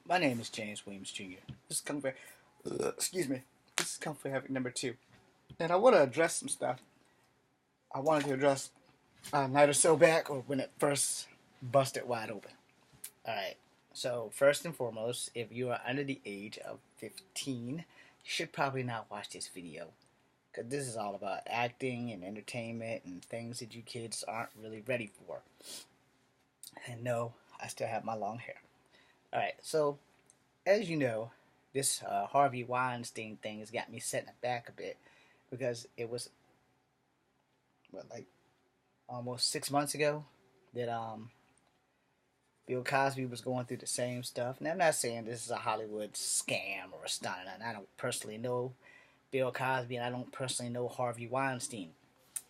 My name is James Williams Jr. This is Comfort. Excuse me. This is Comfort Havoc number 2, and I want to address some stuff. I wanted to address a night or so back, or when it first busted wide open. All right. So first and foremost, if you are under the age of 15, you should probably not watch this video because this is all about acting and entertainment and things that you kids aren't really ready for. And no, I still have my long hair. All right. So as you know, this Harvey Weinstein thing has got me setting it back a bit because it was like almost 6 months ago that Bill Cosby was going through the same stuff. Now I'm not saying this is a Hollywood scam or a stunt, and I don't personally know Bill Cosby, and I don't personally know Harvey Weinstein.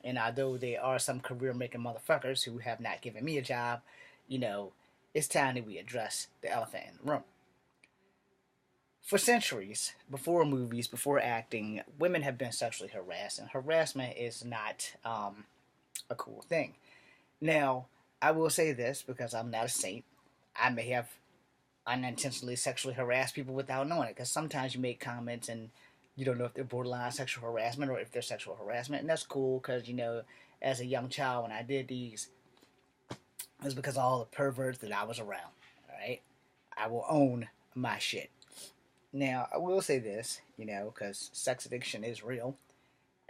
And although there are some career-making motherfuckers who have not given me a job, you know, it's time that we address the elephant in the room. For centuries, before movies, before acting, women have been sexually harassed, and harassment is not a cool thing. Now, I will say this because I'm not a saint. I may have unintentionally sexually harassed people without knowing it, because sometimes you make comments and you don't know if they're borderline sexual harassment or if they're sexual harassment, and that's cool because, as a young child when I did these, it was because of all the perverts that I was around. All right, I will own my shit. Now, I will say this, because sex addiction is real.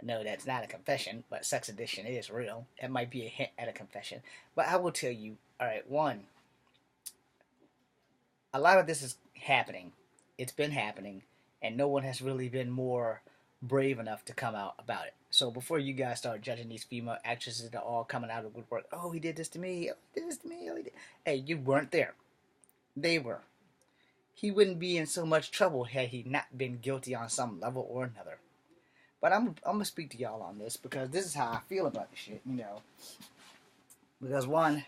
No, that's not a confession, but sex addiction is real. It might be a hint at a confession. But I will tell you, all right, one, a lot of this is happening. It's been happening, and no one has really been more brave enough to come out about it. So before you guys start judging these female actresses that are all coming out of the woodwork, oh, he did this to me, oh, he did this to me, oh, he did. Hey, you weren't there. They were. He wouldn't be in so much trouble had he not been guilty on some level or another. But I'm going to speak to y'all on this because this is how I feel about the shit. Because one,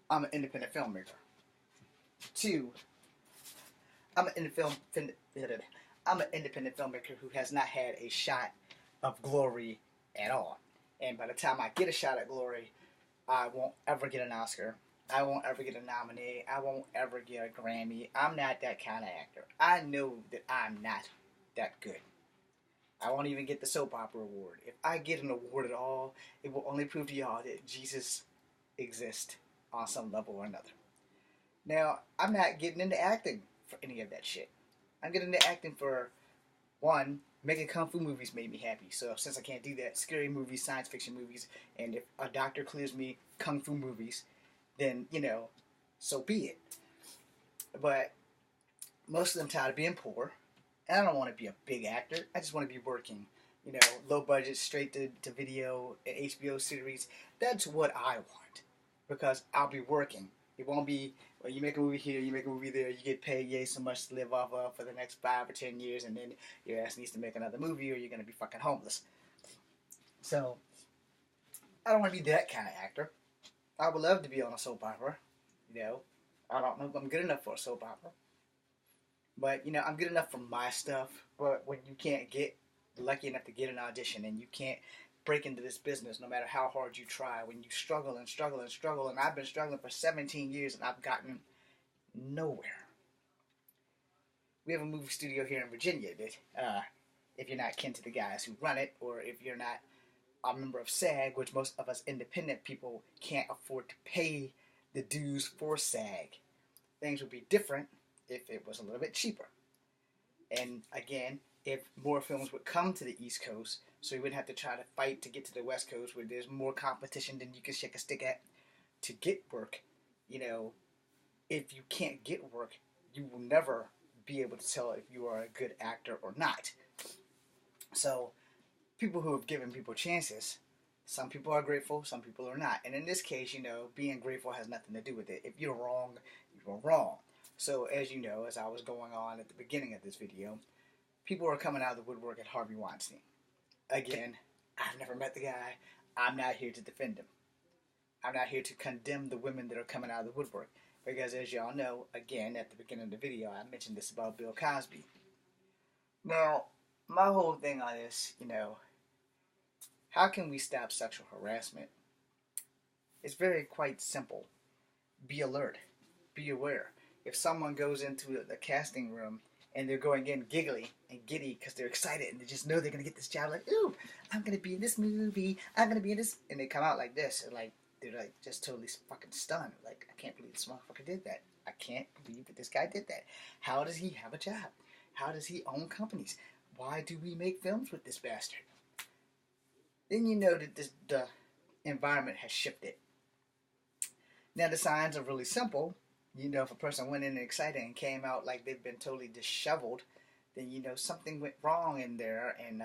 I'm an independent filmmaker. Two, I'm an independent filmmaker who has not had a shot of glory at all. And by the time I get a shot at glory, I won't ever get an Oscar. I won't ever get a nominee. I won't ever get a Grammy. I'm not that kind of actor. I know that I'm not that good. I won't even get the soap opera award. If I get an award at all, it will only prove to y'all that Jesus exists on some level or another. Now, I'm not getting into acting for any of that shit. I'm getting into acting for, one, making kung fu movies made me happy. So since I can't do that, scary movies, science fiction movies, and if a doctor clears me kung fu movies, then, so be it. But most of them tired of being poor. And I don't want to be a big actor. I just want to be working. Low budget, straight to video, an HBO series. That's what I want. Because I'll be working. It won't be, well, you make a movie here, you make a movie there, you get paid, yay, so much to live off of for the next 5 or 10 years, and then your ass needs to make another movie or you're going to be fucking homeless. So, I don't want to be that kind of actor. I would love to be on a soap opera. I don't know if I'm good enough for a soap opera. But, I'm good enough for my stuff. But when you can't get lucky enough to get an audition and you can't break into this business no matter how hard you try, when you struggle and struggle and struggle, and I've been struggling for 17 years and I've gotten nowhere. We have a movie studio here in Virginia that, if you're not kin to the guys who run it, or if you're not a member of SAG, which most of us independent people can't afford to pay the dues for SAG, things would be different if it was a little bit cheaper. And again, if more films would come to the East Coast, so we wouldn't have to try to fight to get to the West Coast where there's more competition than you can shake a stick at to get work. If you can't get work, you will never be able to tell if you are a good actor or not. So, people who have given people chances, some people are grateful, some people are not. And in this case, being grateful has nothing to do with it. If you're wrong, you're wrong. So, as you know, as I was going on at the beginning of this video, people are coming out of the woodwork at Harvey Weinstein. Again, I've never met the guy. I'm not here to defend him. I'm not here to condemn the women that are coming out of the woodwork. Because as y'all know, again, at the beginning of the video, I mentioned this about Bill Cosby. Now, my whole thing on this, how can we stop sexual harassment? It's very quite simple. Be alert. Be aware. if someone goes into the casting room and they're going in giggly and giddy because they're excited and they just know they're going to get this job, like, ooh, I'm going to be in this movie, I'm going to be in this, and they come out like this, and like, they're like just totally fucking stunned. Like, I can't believe this motherfucker did that. I can't believe that this guy did that. How does he have a job? How does he own companies? Why do we make films with this bastard? Then you know that the environment has shifted. Now the signs are really simple. You know, if a person went in and excited and came out like they've been totally disheveled, then you know something went wrong in there, and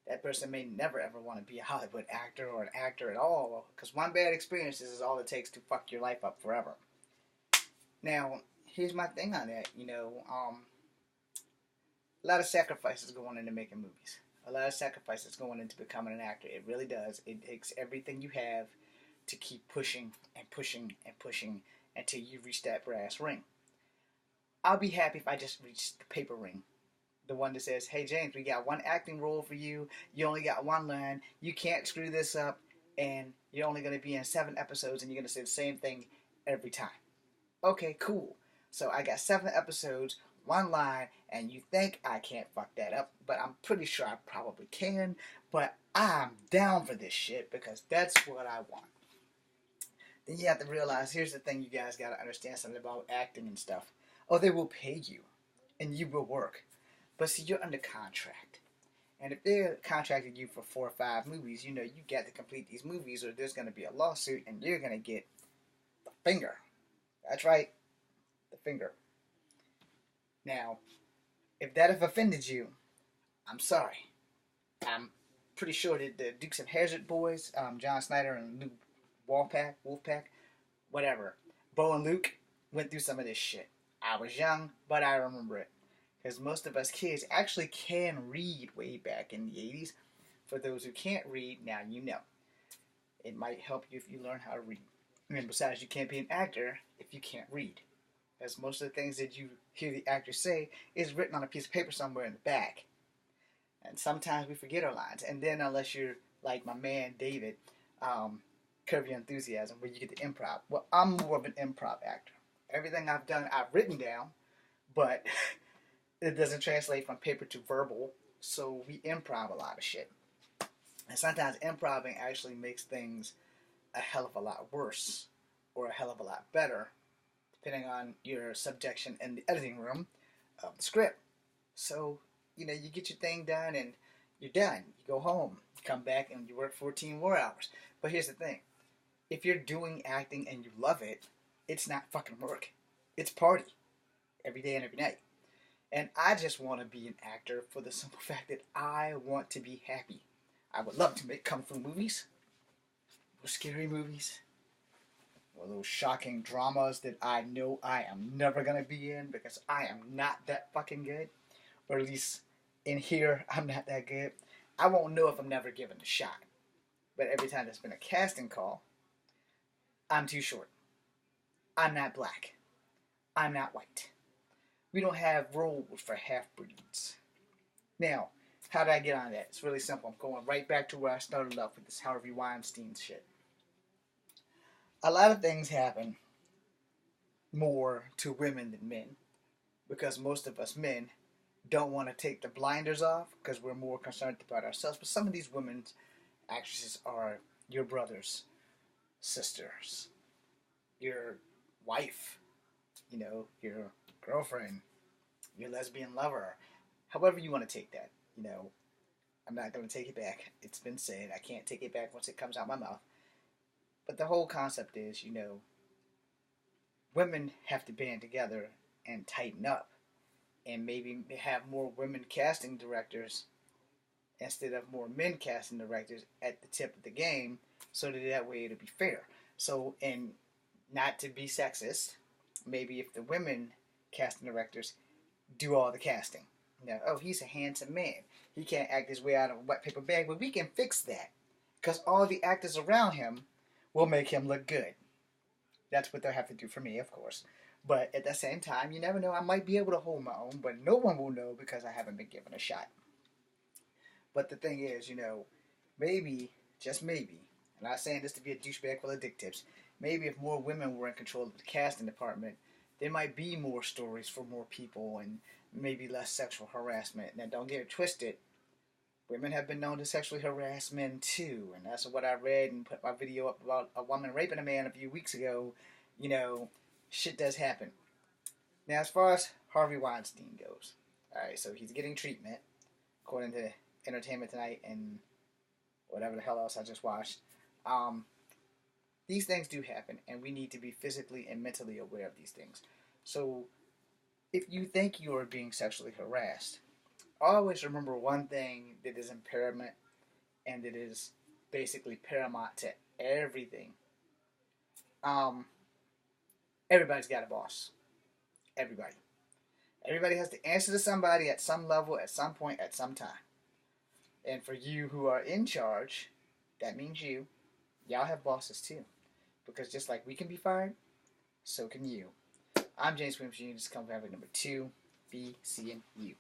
that person may never ever want to be a Hollywood actor or an actor at all, because one bad experience is all it takes to fuck your life up forever. Now, here's my thing on that. You know, a lot of sacrifices going into making movies. A lot of sacrifices going into becoming an actor. It really does. It takes everything you have to keep pushing and pushing and pushing until you reach that brass ring. I'll be happy if I just reach the paper ring. The one that says, hey James, we got one acting role for you. You only got one line. You can't screw this up. And you're only going to be in 7 episodes and you're going to say the same thing every time. Okay, cool. So I got 7 episodes, 1 line, and you think I can't fuck that up, but I'm pretty sure I probably can. But I'm down for this shit because that's what I want. Then you have to realize, here's the thing, you guys got to understand something about acting and stuff. Oh, they will pay you, and you will work. But see, you're under contract. And if they're contracting you for 4 or 5 movies, you know, you got to complete these movies or there's going to be a lawsuit and you're going to get the finger. That's right, the finger. Now, if that have offended you, I'm sorry. I'm pretty sure that the Dukes of Hazzard boys, John Snyder and Luke Wolfpack, whatever, Bo and Luke went through some of this shit. I was young, but I remember it. Because most of us kids actually can read way back in the 80s. For those who can't read, now you know. It might help you if you learn how to read. And besides, you can't be an actor if you can't read. Because most of the things that you hear the actors say is written on a piece of paper somewhere in the back. And sometimes we forget our lines. And then unless you're like my man David, Curb Your Enthusiasm, where you get the improv. Well, I'm more of an improv actor. Everything I've done, I've written down, but it doesn't translate from paper to verbal, so we improv a lot of shit. And sometimes improving actually makes things a hell of a lot worse, or a hell of a lot better, depending on your subjection in the editing room of the script. So, you know, you get your thing done and you're done. You go home, you come back and you work 14 more hours. But here's the thing. If you're doing acting and you love it, it's not fucking work. It's party. Every day and every night. And I just want to be an actor for the simple fact that I want to be happy. I would love to make kung fu movies, or scary movies, or those shocking dramas that I know I am never going to be in because I am not that fucking good. Or at least in here, I'm not that good. I won't know if I'm never given a shot. But every time there's been a casting call, I'm too short. I'm not black. I'm not white. We don't have roles for half-breeds. Now, how did I get on that? It's really simple. I'm going right back to where I started off with this Harvey Winstein shit. A lot of things happen more to women than men because most of us men don't want to take the blinders off because we're more concerned about ourselves. But some of these women's actresses are your brothers, sisters, your wife, you know, your girlfriend, your lesbian lover, however you want to take that. You know, I'm not going to take it back. It's been said. I can't take it back once it comes out my mouth. But the whole concept is, you know, women have to band together and tighten up and maybe have more women casting directors instead of more men casting directors at the tip of the game so that way it'll be fair. So, and not to be sexist, maybe if the women casting directors do all the casting. You know, oh, he's a handsome man. He can't act his way out of a wet paper bag, but we can fix that because all the actors around him will make him look good. That's what they'll have to do for me, of course. But at the same time, you never know. I might be able to hold my own, but no one will know because I haven't been given a shot. But the thing is, you know, maybe, just maybe, I'm not saying this to be a douchebag full of dick tips, maybe if more women were in control of the casting department, there might be more stories for more people and maybe less sexual harassment. Now, don't get it twisted. Women have been known to sexually harass men too, and that's what I read and put my video up about a woman raping a man a few weeks ago. You know, shit does happen. Now, as far as Harvey Weinstein goes, alright, so he's getting treatment, according to Entertainment Tonight and whatever the hell else I just watched. These things do happen, and we need to be physically and mentally aware of these things. So, if you think you are being sexually harassed, always remember one thing that is paramount and that is basically paramount to everything. Everybody's got a boss. Everybody. Everybody has to answer to somebody at some level, at some point, at some time. And for you who are in charge, that means y'all have bosses too. Because just like we can be fired, so can you. I'm James Williams Jr. This is Come Family number 2. Be seeing you.